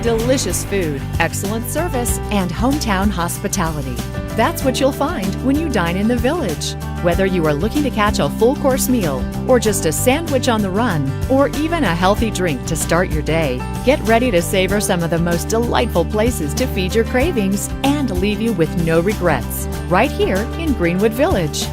delicious food, excellent service, and hometown hospitality. That's what you'll find when you dine in the Village. Whether you are looking to catch a full-course meal, or just a sandwich on the run, or even a healthy drink to start your day, get ready to savor some of the most delightful places to feed your cravings and leave you with no regrets. Right here in Greenwood Village.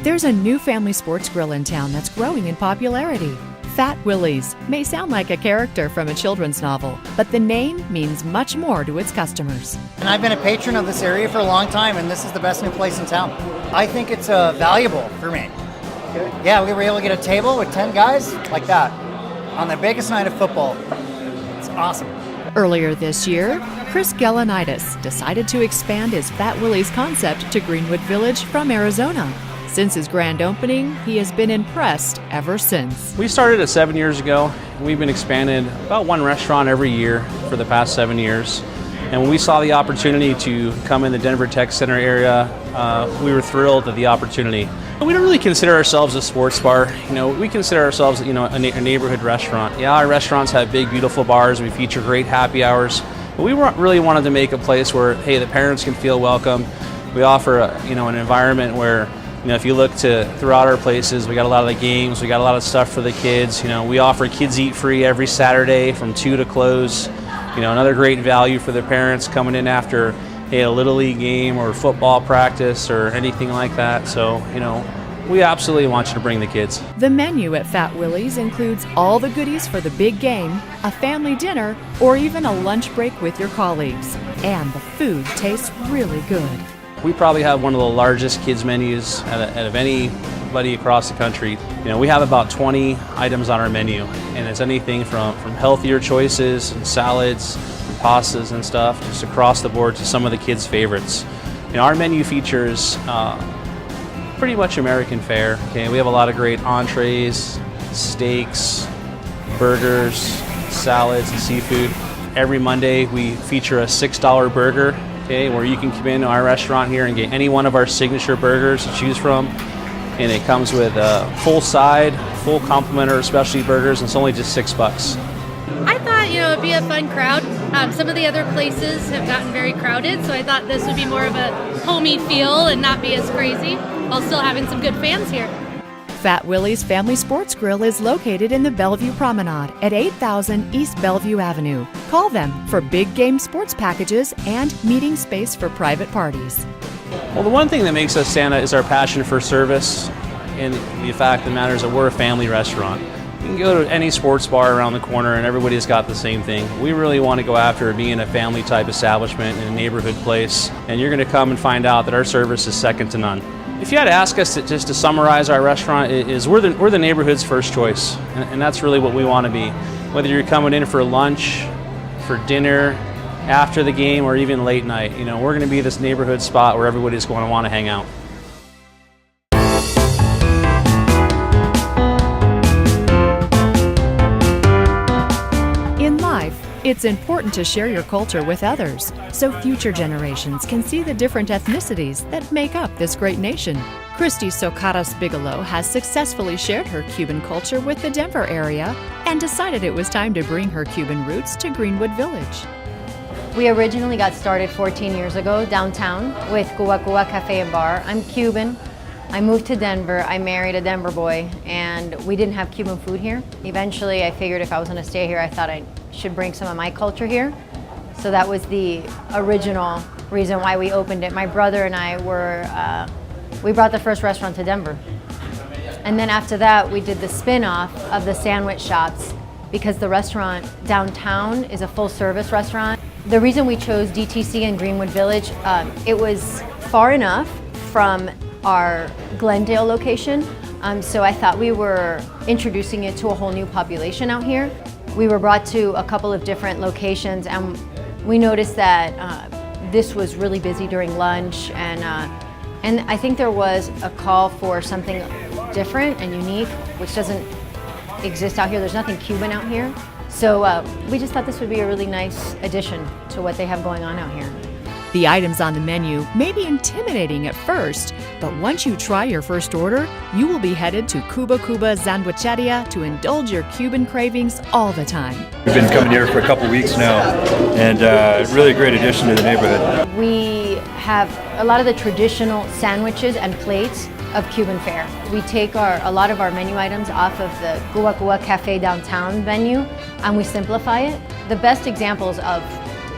There's a new family sports grill in town that's growing in popularity. Fat Willie's may sound like a character from a children's novel, but the name means much more to its customers. And I've been a patron of this area for a long time, and this is the best new place in town. I think it's valuable for me. Yeah, we were able to get a table with 10 guys like that on the biggest night of football. It's awesome. Earlier this year, Chris Gelanitis decided to expand his Fat Willie's concept to Greenwood Village from Arizona. Since his grand opening, he has been impressed ever since. We started it 7 years ago. We've been expanding about one restaurant every year for the past 7 years. And when we saw the opportunity to come in the Denver Tech Center area, we were thrilled at the opportunity. We don't really consider ourselves a sports bar. We consider ourselves, a neighborhood restaurant. Yeah, our restaurants have big, beautiful bars. We feature great happy hours. But we really wanted to make a place where, hey, the parents can feel welcome. We offer, an environment where, if you look throughout our places, we got a lot of the games, we got a lot of stuff for the kids. We offer kids eat free every Saturday from 2 to close. Another great value for the parents coming in after a Little League game or football practice or anything like that. So, we absolutely want you to bring the kids. The menu at Fat Willie's includes all the goodies for the big game, a family dinner, or even a lunch break with your colleagues. And the food tastes really good. We probably have one of the largest kids menus out of anybody across the country. We have about 20 items on our menu, and it's anything from healthier choices and salads and pastas and stuff, just across the board to some of the kids' favorites. Our menu features pretty much American fare. Okay, we have a lot of great entrees, steaks, burgers, salads, and seafood. Every Monday we feature a $6 burger. Okay, where you can come into our restaurant here and get any one of our signature burgers to choose from. And it comes with a full side, full complement of specialty burgers, and it's only just $6. I thought, it'd be a fun crowd. Some of the other places have gotten very crowded, so I thought this would be more of a homey feel and not be as crazy, while still having some good fans here. Fat Willie's Family Sports Grill is located in the Bellevue Promenade at 8000 East Bellevue Avenue. Call them for big game sports packages and meeting space for private parties. Well, the one thing that makes us stand out is our passion for service and the fact of the matter is that we're a family restaurant. You can go to any sports bar around the corner and everybody's got the same thing. We really want to go after being a family type establishment in a neighborhood place, and you're going to come and find out that our service is second to none. If you had to ask us just to summarize our restaurant, we're the neighborhood's first choice, and that's really what we want to be. Whether you're coming in for lunch, for dinner, after the game, or even late night, we're going to be this neighborhood spot where everybody's going to want to hang out. In life, it's important to share your culture with others, so future generations can see the different ethnicities that make up this great nation. Christy Socaras Bigelow has successfully shared her Cuban culture with the Denver area and decided it was time to bring her Cuban roots to Greenwood Village. We originally got started 14 years ago downtown with Cuba Cafe and Bar. I'm Cuban. I moved to Denver. I married a Denver boy, and we didn't have Cuban food here. Eventually, I figured if I was going to stay here, I thought I should bring some of my culture here. So that was the original reason why we opened it. My brother and I we brought the first restaurant to Denver. And then after that, we did the spin-off of the sandwich shops because the restaurant downtown is a full-service restaurant. The reason we chose DTC in Greenwood Village, it was far enough from our Glendale location. So I thought we were introducing it to a whole new population out here. We were brought to a couple of different locations, and we noticed that this was really busy during lunch, and I think there was a call for something different and unique, which doesn't exist out here. There's nothing Cuban out here. So we just thought this would be a really nice addition to what they have going on out here. The items on the menu may be intimidating at first, but once you try your first order, you will be headed to Cuba Sandwicheria to indulge your Cuban cravings all the time. We've been coming here for a couple weeks now, and really a great addition to the neighborhood. We have a lot of the traditional sandwiches and plates of Cuban fare. We take a lot of our menu items off of the Cuba Cafe downtown menu, and we simplify it. The best examples of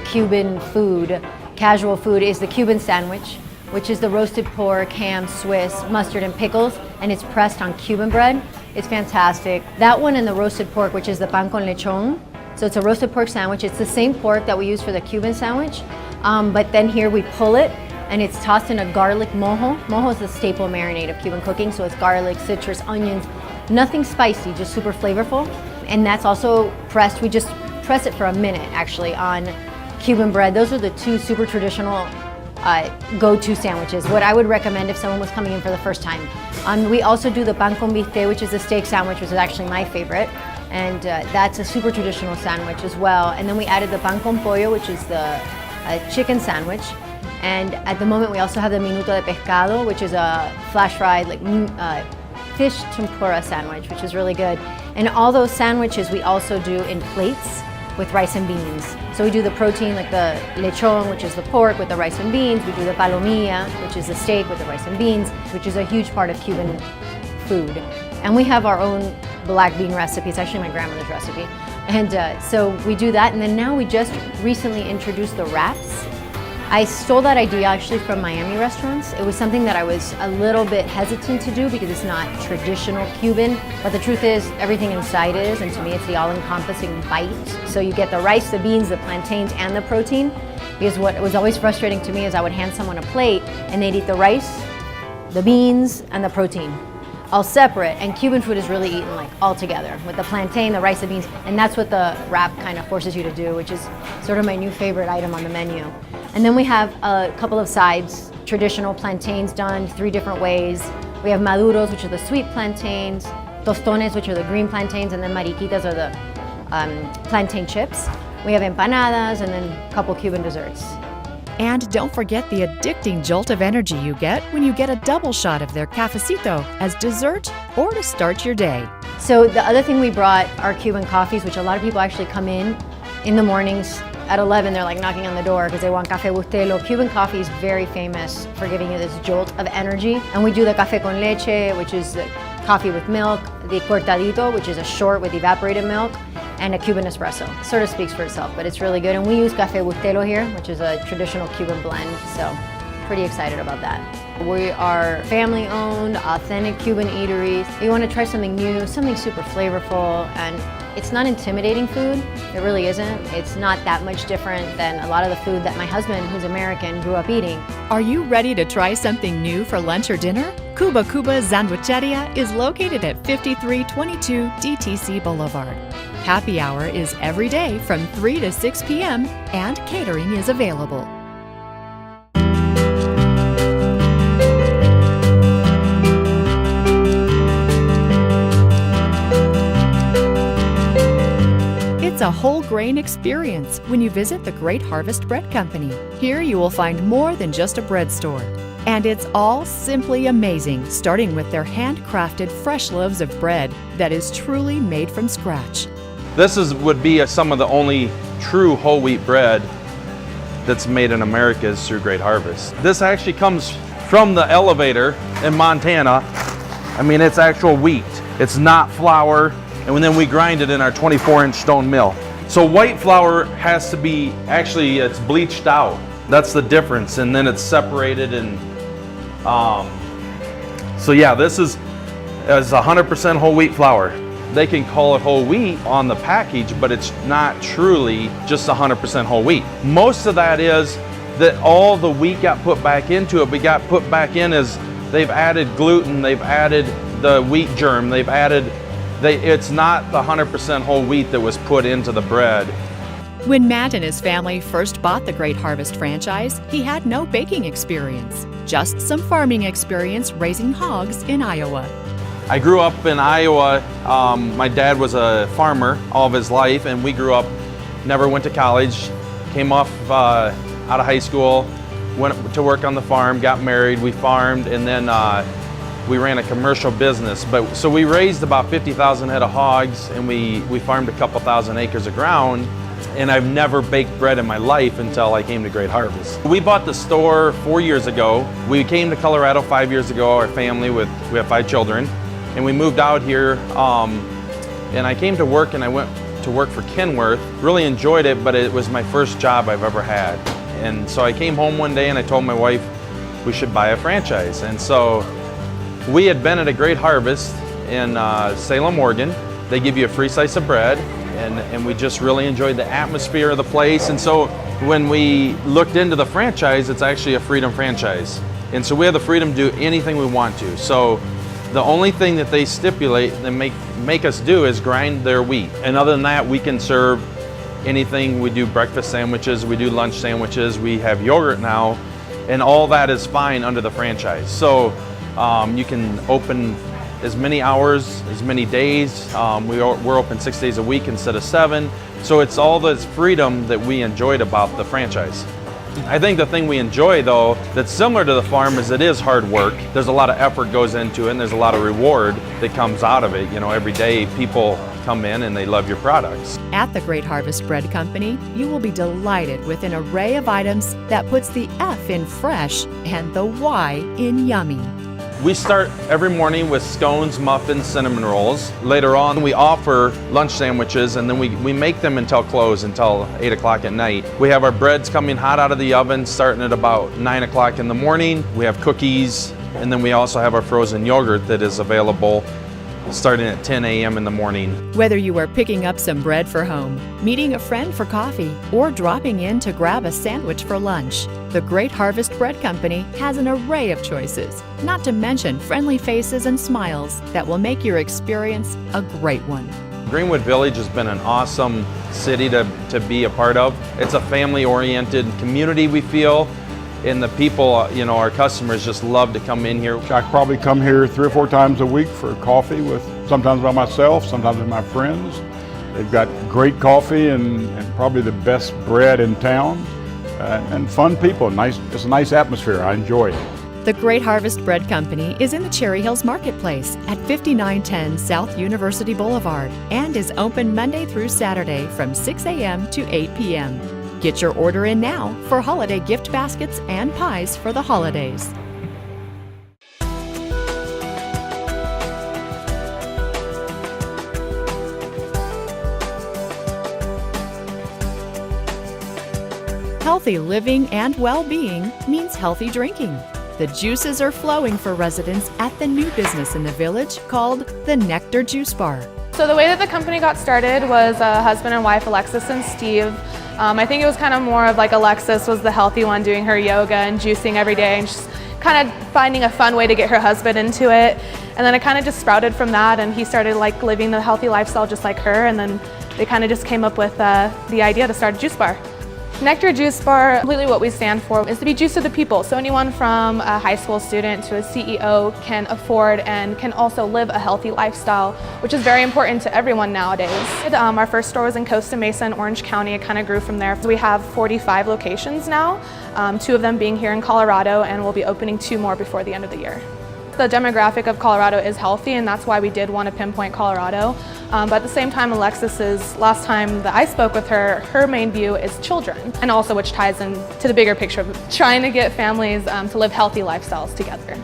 Cuban food, casual food, is the Cuban sandwich, which is the roasted pork, ham, Swiss, mustard, and pickles, and it's pressed on Cuban bread. It's fantastic. That one and the roasted pork, which is the pan con lechon. So it's a roasted pork sandwich. It's the same pork that we use for the Cuban sandwich, but then here we pull it, and it's tossed in a garlic mojo. Mojo is the staple marinade of Cuban cooking, so it's garlic, citrus, onions, nothing spicy, just super flavorful. And that's also pressed. We just press it for a minute, actually, on Cuban bread. Those are the two super traditional go-to sandwiches, what I would recommend if someone was coming in for the first time. We also do the pan con bistec, which is a steak sandwich, which is actually my favorite, and that's a super traditional sandwich as well. And then we added the pan con pollo, which is the chicken sandwich. And at the moment we also have the minuto de pescado, which is a flash fried fish tempura sandwich, which is really good. And all those sandwiches we also do in plates with rice and beans. So we do the protein, like the lechon, which is the pork with the rice and beans. We do the palomilla, which is the steak with the rice and beans, which is a huge part of Cuban food. And we have our own black bean recipe. It's actually my grandmother's recipe. And so we do that. And then now we just recently introduced the wraps. I stole that idea actually from Miami restaurants. It was something that I was a little bit hesitant to do because it's not traditional Cuban, but the truth is everything inside is, and to me it's the all-encompassing bite. So you get the rice, the beans, the plantains, and the protein, because what was always frustrating to me is I would hand someone a plate and they'd eat the rice, the beans, and the protein, all separate, and Cuban food is really eaten like all together with the plantain, the rice, the beans, and that's what the wrap kind of forces you to do, which is sort of my new favorite item on the menu. And then we have a couple of sides, traditional plantains done 3 different ways. We have maduros, which are the sweet plantains, tostones, which are the green plantains, and then mariquitas are the plantain chips. We have empanadas, and then a couple Cuban desserts. And don't forget the addicting jolt of energy you get when you get a double shot of their cafecito as dessert or to start your day. So the other thing we brought are Cuban coffees, which a lot of people actually come in the mornings. At 11, they're like knocking on the door because they want café bustelo. Cuban coffee is very famous for giving you this jolt of energy. And we do the café con leche, which is the coffee with milk, the cortadito, which is a short with evaporated milk, and a Cuban espresso. It sort of speaks for itself, but it's really good. And we use café bustelo here, which is a traditional Cuban blend, so pretty excited about that. We are family-owned, authentic Cuban eateries. You want to try something new, something super flavorful, and it's not intimidating food. It really isn't. It's not that much different than a lot of the food that my husband, who's American, grew up eating. Are you ready to try something new for lunch or dinner? Cuba Sandwicheria is located at 5322 DTC Boulevard. Happy hour is every day from 3 to 6 p.m. and catering is available. It's a whole grain experience when you visit the Great Harvest Bread Company. Here you will find more than just a bread store. And it's all simply amazing, starting with their handcrafted fresh loaves of bread that is truly made from scratch. This would be some of the only true whole wheat bread that's made in America is through Great Harvest. This actually comes from the elevator in Montana. I mean, it's actual wheat. It's not flour. And then we grind it in our 24-inch stone mill. So white flour has to be, actually it's bleached out. That's the difference, and then it's separated, and so yeah, this is 100% whole wheat flour. They can call it whole wheat on the package, but it's not truly just 100% whole wheat. Most of that is that all the wheat got put back into it, but got put back in as They've added gluten, they've added the wheat germ, it's not the 100% whole wheat that was put into the bread. When Matt and his family first bought the Great Harvest franchise, he had no baking experience, just some farming experience raising hogs in Iowa. I grew up in Iowa. My dad was a farmer all of his life, and we grew up, never went to college, came off out of high school, went to work on the farm, got married, we farmed, and then we ran a commercial business. So we raised about 50,000 head of hogs, and we farmed a couple thousand acres of ground. And I've never baked bread in my life until I came to Great Harvest. We bought the store 4 years ago. We came to Colorado 5 years ago, our family, we have 5 children, and we moved out here. And I came to work, and I went to work for Kenworth. Really enjoyed it, but it was my first job I've ever had. And so I came home one day and I told my wife we should buy a franchise. And so we had been at a Great Harvest in Salem, Oregon. They give you a free slice of bread. And we just really enjoyed the atmosphere of the place. And so when we looked into the franchise, it's actually a freedom franchise. And so we have the freedom to do anything we want to. So the only thing that they stipulate and make us do is grind their wheat. And other than that, we can serve anything. We do breakfast sandwiches, we do lunch sandwiches, we have yogurt now, and all that is fine under the franchise. So you can open as many hours, as many days. We're open 6 days a week instead of 7. So it's all this freedom that we enjoyed about the franchise. I think the thing we enjoy, though, that's similar to the farm is it is hard work. There's a lot of effort goes into it, and there's a lot of reward that comes out of it. You know, every day people come in and they love your products. At the Great Harvest Bread Company, you will be delighted with an array of items that puts the F in fresh and the Y in yummy. We start every morning with scones, muffins, cinnamon rolls. Later on, we offer lunch sandwiches, and then we make them until close, until 8 o'clock at night. We have our breads coming hot out of the oven, starting at about 9 o'clock in the morning. We have cookies, and then we also have our frozen yogurt that is available starting at 10 a.m. in the morning. Whether you are picking up some bread for home, meeting a friend for coffee, or dropping in to grab a sandwich for lunch, the Great Harvest Bread Company has an array of choices, not to mention friendly faces and smiles that will make your experience a great one. Greenwood Village has been an awesome city to be a part of. It's a family-oriented community, we feel. And the people, you know, our customers just love to come in here. I probably come here 3 or 4 times a week for coffee sometimes by myself, sometimes with my friends. They've got great coffee and probably the best bread in town, and fun people. It's a nice atmosphere. I enjoy it. The Great Harvest Bread Company is in the Cherry Hills Marketplace at 5910 South University Boulevard and is open Monday through Saturday from 6 a.m. to 8 p.m. Get your order in now for holiday gift baskets and pies for the holidays. Healthy living and well-being means healthy drinking. The juices are flowing for residents at the new business in the village called the Nectar Juice Bar. So the way that the company got started was a husband and wife, Alexis and Steve. I think it was kind of more of like Alexis was the healthy one doing her yoga and juicing every day and just kind of finding a fun way to get her husband into it. And then it kind of just sprouted from that, and he started like living the healthy lifestyle just like her, and then they kind of just came up with the idea to start a juice bar. Nectar Juice Bar, completely what we stand for is to be juice to the people. So anyone from a high school student to a CEO can afford and can also live a healthy lifestyle, which is very important to everyone nowadays. Our first store was in Costa Mesa in Orange County. It kind of grew from there. We have 45 locations now, 2 of them being here in Colorado, and we'll be opening 2 more before the end of the year. The demographic of Colorado is healthy, and that's why we did want to pinpoint Colorado. But at the same time, Alexis's, last time that I spoke with her, her main view is children, and also which ties into the bigger picture of trying to get families to live healthy lifestyles together.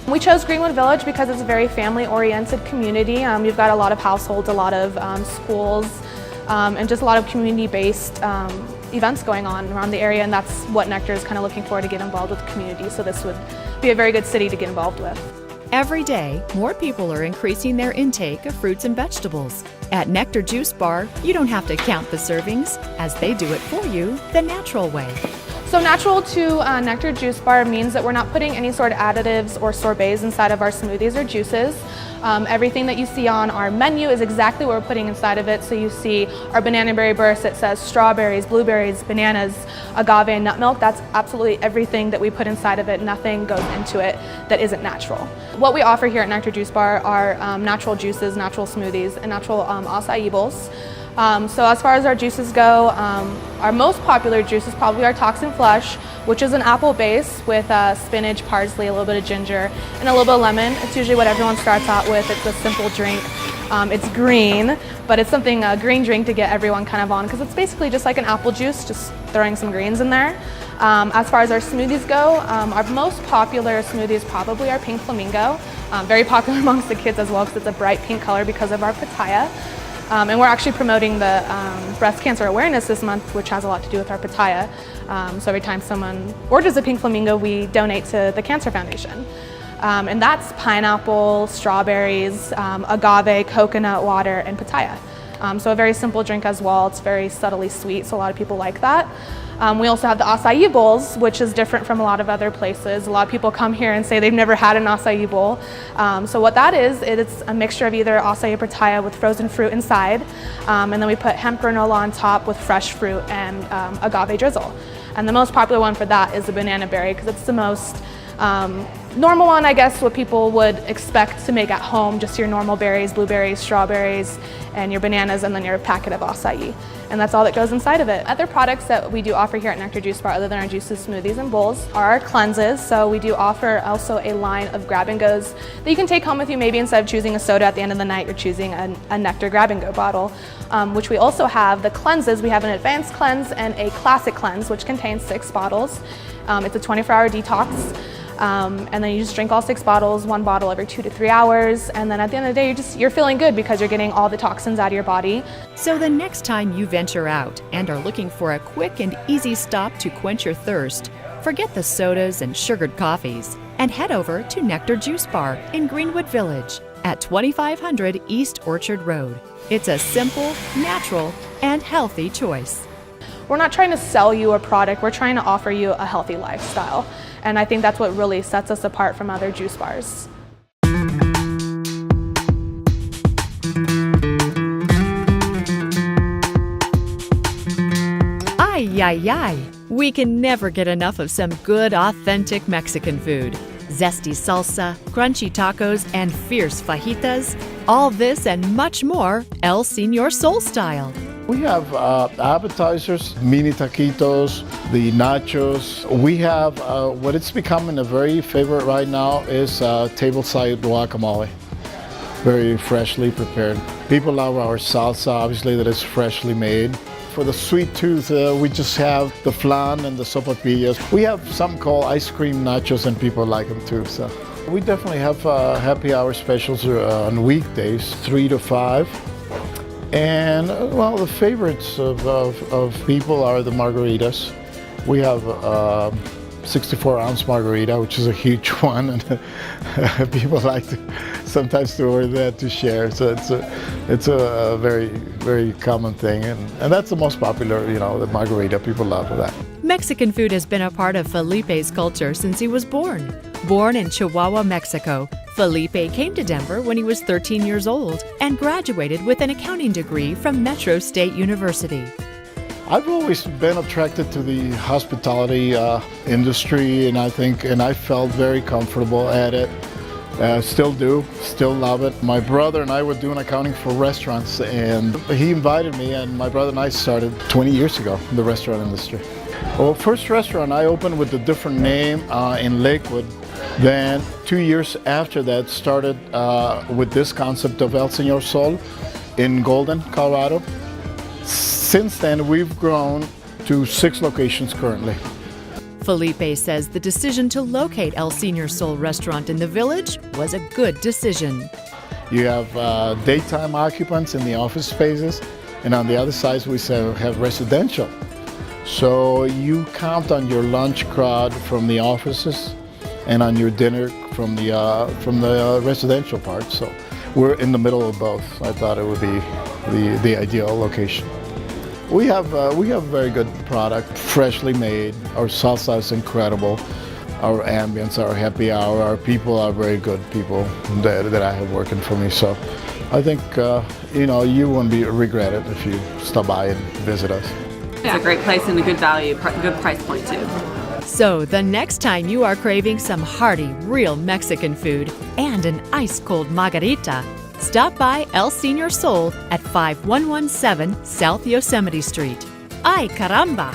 We chose Greenwood Village because it's a very family-oriented community. You've got a lot of households, a lot of schools, and just a lot of community-based events going on around the area, and that's what Nectar is kind of looking for, to get involved with the community. So this would be a very good city to get involved with. Every day, more people are increasing their intake of fruits and vegetables. At Nectar Juice Bar, you don't have to count the servings, as they do it for you the natural way. So natural to Nectar Juice Bar means that we're not putting any sort of additives or sorbets inside of our smoothies or juices. Everything that you see on our menu is exactly what we're putting inside of it. So you see our banana berry burst, it says strawberries, blueberries, bananas, agave, and nut milk. That's absolutely everything that we put inside of it. Nothing goes into it that isn't natural. What we offer here at Nectar Juice Bar are natural juices, natural smoothies, and natural acai bowls. So as far as our juices go, our most popular juice is probably our Toxin Flush, which is an apple base with spinach, parsley, a little bit of ginger, and a little bit of lemon. It's usually what everyone starts out with. It's a simple drink. It's green, but it's something, a green drink to get everyone kind of on, because it's basically just like an apple juice, just throwing some greens in there. As far as our smoothies go, our most popular smoothie is probably our Pink Flamingo. Very popular amongst the kids as well, because it's a bright pink color because of our pitaya. And we're actually promoting the breast cancer awareness this month, which has a lot to do with our pitaya. So every time someone orders a Pink Flamingo, we donate to the Cancer Foundation. And that's pineapple, strawberries, agave, coconut water, and pitaya. So a very simple drink as well. It's very subtly sweet, so a lot of people like that. We also have the acai bowls, which is different from a lot of other places. A lot of people come here and say they've never had an acai bowl. So what that is, it's a mixture of either acai or pitaya with frozen fruit inside, and then we put hemp granola on top with fresh fruit and agave drizzle. And the most popular one for that is the banana berry, because it's the most normal one, I guess, what people would expect to make at home, just your normal berries, blueberries, strawberries, and your bananas, and then your packet of acai. And that's all that goes inside of it. Other products that we do offer here at Nectar Juice Bar, other than our juices, smoothies, and bowls, are our cleanses. So we do offer also a line of grab-and-goes that you can take home with you. Maybe instead of choosing a soda at the end of the night, you're choosing a Nectar grab-and-go bottle, which we also have. The cleanses, we have an advanced cleanse and a classic cleanse, which contains 6 bottles. It's a 24-hour detox. And then you just drink all 6 bottles, 1 bottle every 2 to 3 hours, and then at the end of the day you're feeling good because you're getting all the toxins out of your body. So the next time you venture out and are looking for a quick and easy stop to quench your thirst, forget the sodas and sugared coffees and head over to Nectar Juice Bar in Greenwood Village at 2500 East Orchard Road. It's a simple, natural, and healthy choice. We're not trying to sell you a product, we're trying to offer you a healthy lifestyle. And I think that's what really sets us apart from other juice bars. Ay, ay, ay. We can never get enough of some good, authentic Mexican food. Zesty salsa, crunchy tacos, and fierce fajitas. All this and much more, El Senor Soul style. We have appetizers, mini taquitos, the nachos. We have what it's becoming a very favorite right now is tableside guacamole. Very freshly prepared. People love our salsa, obviously, that is freshly made. For the sweet tooth, we just have the flan and the sopapillas. We have something called ice cream nachos, and people like them too. So we definitely have happy hour specials on weekdays, 3 to 5. And well, the favorites of people are the margaritas. We have 64-ounce margarita, which is a huge one, and people like to sometimes to order that to share. So it's a very, very common thing, and that's the most popular. You know, the margarita. People love that. Mexican food has been a part of Felipe's culture since he was born. Born in Chihuahua, Mexico, Felipe came to Denver when he was 13 years old and graduated with an accounting degree from Metro State University. I've always been attracted to the hospitality industry, and I felt very comfortable at it. Still do, still love it. My brother and I were doing accounting for restaurants, and he invited me, and my brother and I started 20 years ago in the restaurant industry. Well, first restaurant I opened with a different name in Lakewood. Then 2 years after that started with this concept of El Senor Soul in Golden, Colorado. Since then, we've grown to 6 locations currently. Felipe says the decision to locate El Senor Soul restaurant in the village was a good decision. You have daytime occupants in the office spaces, and on the other side we have residential. So you count on your lunch crowd from the offices and on your dinner from the residential part. So we're in the middle of both. I thought it would be the ideal location. We have very good product, freshly made. Our salsa is incredible. Our ambience, our happy hour, our people are very good people that I have working for me. So I think you won't be regretted if you stop by and visit us. It's a great place and a good value, good price point too. So the next time you are craving some hearty, real Mexican food and an ice-cold margarita, stop by El Senor Soul at 5117 South Yosemite Street. ¡Ay, caramba!